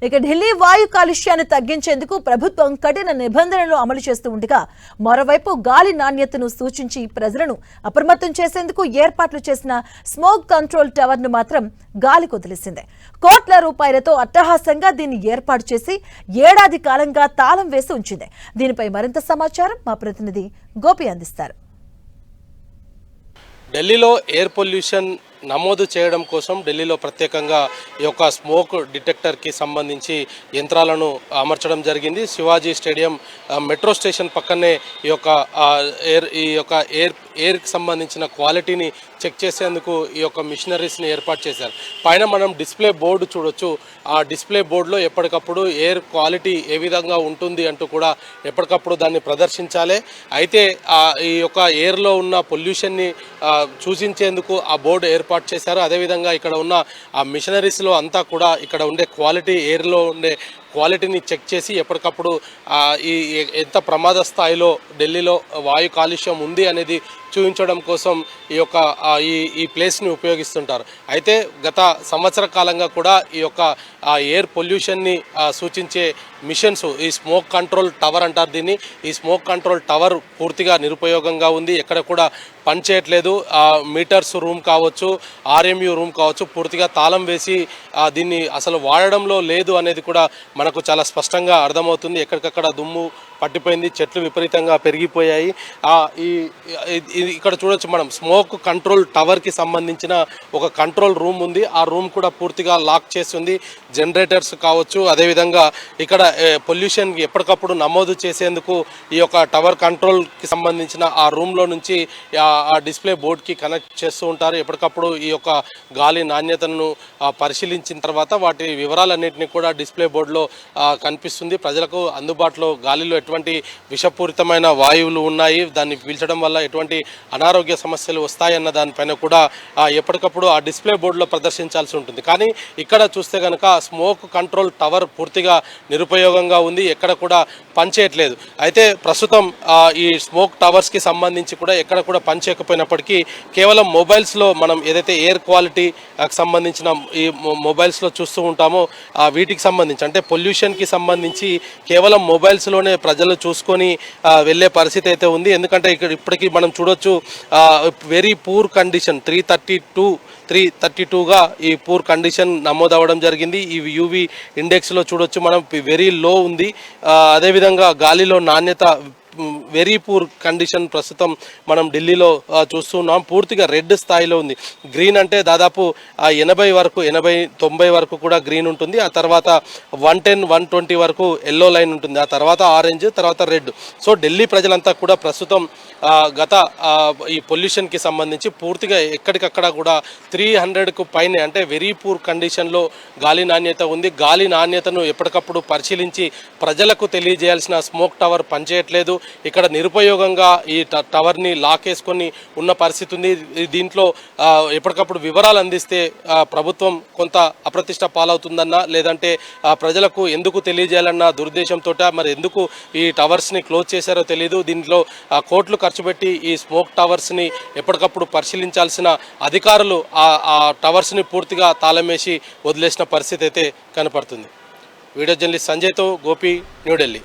ఇక ఢిల్లీ వాయు కాలుష్యాన్ని తగ్గించేందుకు ప్రభుత్వం కఠిన నిబంధనలు అమలు చేస్తూ ఉండగా మరోవైపు గాలి నాణ్యతను సూచించి ప్రజలను అప్రమత్తం చేసేందుకు ఏర్పాట్లు చేసిన స్మోక్ కంట్రోల్ టవర్ ను మాత్రం గాలి కొదిలేసింది. కోట్ల రూపాయలతో అట్టహాసంగా దీన్ని ఏర్పాటు చేసి ఏడాది కాలంగా తాళం వేసి ఉంచింది. దీనిపై మరింత సమాచారం మా ప్రతినిధి గోపి అందిస్తారు. ఢిల్లీలో ఎయిర్ పొల్యూషన్ నమోదు చేయడం కోసం ఢిల్లీలో ప్రత్యేకంగా ఈ యొక్క స్మోక్ డిటెక్టర్కి సంబంధించి యంత్రాలను అమర్చడం జరిగింది. శివాజీ స్టేడియం మెట్రో స్టేషన్ పక్కనే ఈ యొక్క ఎయిర్కి సంబంధించిన క్వాలిటీని చెక్ చేసేందుకు ఈ యొక్క మిషనరీస్ని ఏర్పాటు చేశారు. పైన మనం డిస్ప్లే బోర్డు చూడొచ్చు. ఆ డిస్ప్లే బోర్డులో ఎప్పటికప్పుడు ఎయిర్ క్వాలిటీ ఏ విధంగా ఉంటుంది అంటూ కూడా ఎప్పటికప్పుడు దాన్ని ప్రదర్శించాలి. అయితే ఈ యొక్క ఎయిర్లో ఉన్న పొల్యూషన్ని సూచించేందుకు ఆ బోర్డు ఏర్పాటు చేశారు. అదేవిధంగా ఇక్కడ ఉన్న ఆ మిషనరీస్లో అంతా కూడా ఇక్కడ ఉండే క్వాలిటీ, ఎయిర్లో ఉండే క్వాలిటీని చెక్ చేసి ఎప్పటికప్పుడు ఈ ఎంత ప్రమాద స్థాయిలో ఢిల్లీలో వాయు కాలుష్యం ఉంది అనేది చూపించడం కోసం ఈ ప్లేస్ని ఉపయోగిస్తుంటారు. అయితే గత సంవత్సర కాలంగా కూడా ఈ యొక్క ఎయిర్ పొల్యూషన్ని సూచించే మిషన్స్, ఈ స్మోక్ కంట్రోల్ టవర్ అంటారు దీన్ని, ఈ స్మోక్ కంట్రోల్ టవర్ పూర్తిగా నిరుపయోగంగా ఉంది. ఎక్కడ కూడా పనిచేయట్లేదు. మీటర్స్ రూమ్ కావచ్చు, ఆర్ఎంయు రూమ్ కావచ్చు, పూర్తిగా తాళం వేసి దీన్ని అసలు వాడడంలో లేదు అనేది కూడా మనకు చాలా స్పష్టంగా అర్థమవుతుంది. ఎక్కడికక్కడ దుమ్ము పట్టిపోయింది, చెట్లు విపరీతంగా పెరిగిపోయాయి. ఇక్కడ చూడొచ్చు మనం స్మోక్ కంట్రోల్ టవర్కి సంబంధించిన ఒక కంట్రోల్ రూమ్ ఉంది. ఆ రూమ్ కూడా పూర్తిగా లాక్ చేస్తుంది. జనరేటర్స్ కావచ్చు, అదేవిధంగా ఇక్కడ పొల్యూషన్కి ఎప్పటికప్పుడు నమోదు చేసేందుకు ఈ యొక్క టవర్ కంట్రోల్కి సంబంధించిన ఆ రూమ్లో నుంచి ఆ డిస్ప్లే బోర్డ్కి కనెక్ట్ చేస్తూ ఉంటారు. ఎప్పటికప్పుడు ఈ యొక్క గాలి నాణ్యతను పరిశీలించిన తర్వాత వాటి వివరాలన్నింటినీ కూడా డిస్ప్లే బోర్డులో కనిపిస్తుంది. ప్రజలకు అందుబాటులో గాలిలో ఎటువంటి విషపూరితమైన వాయువులు ఉన్నాయి, దాన్ని పీల్చడం వల్ల ఎటువంటి అనారోగ్య సమస్యలు వస్తాయన్న దానిపైన కూడా ఎప్పటికప్పుడు ఆ డిస్ప్లే బోర్డులో ప్రదర్శించాల్సి ఉంటుంది. కానీ ఇక్కడ చూస్తే కనుక స్మోక్ కంట్రోల్ టవర్ పూర్తిగా నిరుపయోగంగా ఉంది, ఎక్కడ కూడా పనిచేయట్లేదు. అయితే ప్రస్తుతం ఈ స్మోక్ టవర్స్కి సంబంధించి కూడా ఎక్కడ కూడా పనిచేయకపోయినప్పటికీ కేవలం మొబైల్స్లో మనం ఏదైతే ఎయిర్ క్వాలిటీకి సంబంధించిన ఈ మొబైల్స్లో చూస్తూ ఉంటామో వీటికి సంబంధించి అంటే పొల్యూషన్కి సంబంధించి కేవలం మొబైల్స్లోనే ప్రజలు చూసుకొని వెళ్ళే పరిస్థితి అయితే ఉంది. ఎందుకంటే ఇప్పటికీ మనం చూడొచ్చు వెరీ పూర్ కండిషన్ 332గా ఈ పూర్ కండిషన్ నమోదవడం జరిగింది. ఈ యూవీ ఇండెక్స్లో చూడొచ్చు మనం వెరీ లో ఉంది. అదేవిధంగా గాలిలో నాణ్యత వెరీ పూర్ కండిషన్ ప్రస్తుతం మనం ఢిల్లీలో చూస్తున్నాం. పూర్తిగా రెడ్ స్థాయిలో ఉంది. గ్రీన్ అంటే దాదాపు 80-90 వరకు కూడా గ్రీన్ ఉంటుంది. ఆ తర్వాత 110-120 వరకు ఎల్లో లైన్ ఉంటుంది. ఆ తర్వాత ఆరెంజ్, తర్వాత రెడ్. సో ఢిల్లీ ప్రజలంతా కూడా ప్రస్తుతం గత ఈ పొల్యూషన్కి సంబంధించి పూర్తిగా ఎక్కడికక్కడ కూడా 300కు పైనే అంటే వెరీ పూర్ కండిషన్లో గాలి నాణ్యత ఉంది. గాలి నాణ్యతను ఎప్పటికప్పుడు పరిశీలించి ప్రజలకు తెలియజేయాల్సిన స్మోక్ టవర్ పనిచేయట్లేదు. ఇక్కడ నిరుపయోగంగా ఈ టవర్ని లాకేసుకొని ఉన్న పరిస్థితి ఉంది. దీంట్లో ఎప్పటికప్పుడు వివరాలు అందిస్తే ప్రభుత్వం కొంత అప్రతిష్ట పాలవుతుందన్నా, లేదంటే ప్రజలకు ఎందుకు తెలియజేయాలన్న దురుద్దేశంతో మరి ఎందుకు ఈ టవర్స్ని క్లోజ్ చేశారో తెలియదు. దీంట్లో కోట్లు ఖర్చు పెట్టి ఈ స్మోక్ టవర్స్ని ఎప్పటికప్పుడు పరిశీలించాల్సిన అధికారులు ఆ టవర్స్ని పూర్తిగా తాళమేసి వదిలేసిన పరిస్థితి అయితే కనపడుతుంది. వీడియో జర్నలిస్ట్ సంజయ్తో గోపి, న్యూఢిల్లీ.